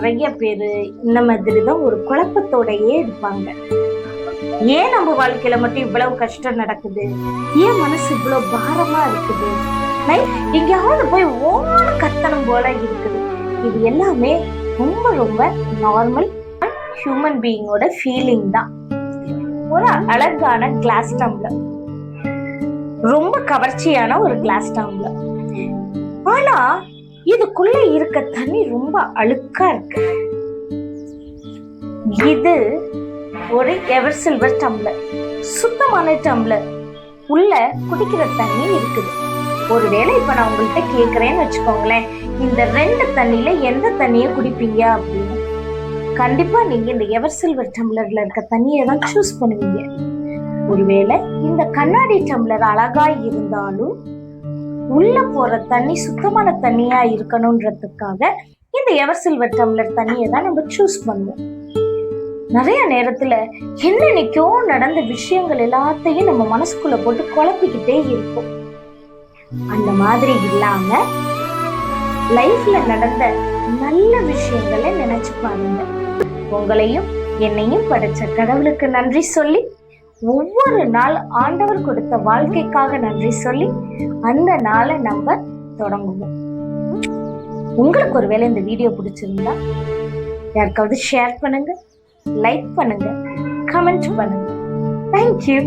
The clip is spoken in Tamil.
நிறைய பேரு இந்த மாதிரி தான் ஒரு குழப்பத்தோடயே இருப்பாங்க. ஏன் நம்ம வாழ்க்கையில மட்டும் இவ்வளவு கஷ்டம் நடக்குது, ஏன் மனசு இவ்வளவு பாரமா இருக்குது, எங்கேயாவது போய் ஓன கத்தனம் போல இருக்குது. இது எல்லாமே ரொம்ப ரொம்ப நார்மல் ஹியூமன் பீயிங்கோட ஃபீலிங் தான். ஒரு அழகான கிளாஸ் டம்ளர், ரொம்ப கவர்ச்சியான ஒரு கிளாஸ் டம்ளர், ஆனா இதுக்குள்ள இருக்க தண்ணி ரொம்ப அழுக்கா இருக்கு. இது ஒரு எவர் சில்வர் டம்ளர், சுத்தமான டம்ளர், உள்ள குடிக்கிற தண்ணி இருக்குது. ஒருவேளை இப்ப நான் உங்கள்கிட்ட கேட்கிறேன்னு வச்சுக்கோங்களேன், இந்த 2 தண்ணியில எந்த தண்ணியை குடிப்பீங்க அப்படின்னு. கண்டிப்பா நீங்க இந்த எவர் சில்வர் டம்ளர்ல இருக்க தண்ணியை தான் சூஸ் பண்ணுவீங்க. ஒருவேளை இந்த கண்ணாடி டம்ளர் அழகா இருந்தாலும் உள்ள போற தண்ணி சுத்தமான தண்ணியா இருக்கணும்ன்றதுக்காக இந்த எவர் சில்வர் டம்ளர் தண்ணியை தான் நம்ம சூஸ் பண்ணுவோம். நிறைய நேரத்துல என்னன்னைக்கோ நடந்த விஷயங்கள் எல்லாத்தையும் நம்ம மனசுக்குள்ள போட்டு குழப்பிக்கிட்டே இருக்கும். அந்த மாதிரி இல்லாம லைஃப்ல நடந்த நல்ல விஷயங்களை நினைச்சு பாருங்க. உங்களையும் என்னையும் படைச்ச கடவுளுக்கு நன்றி சொல்லி, ஒவ்வொரு நாள் ஆண்டவர் கொடுத்த வாழ்க்கைக்காக நன்றி சொல்லி அந்த நாளை நம்ம தொடங்குவோம். உங்களுக்கு ஒருவேளை இந்த வீடியோ பிடிச்சிருந்தா யாருக்காவது ஷேர் பண்ணுங்க, லைக் பண்ணுங்க, கமெண்ட் பண்ணுங்க. தேங்க்யூ.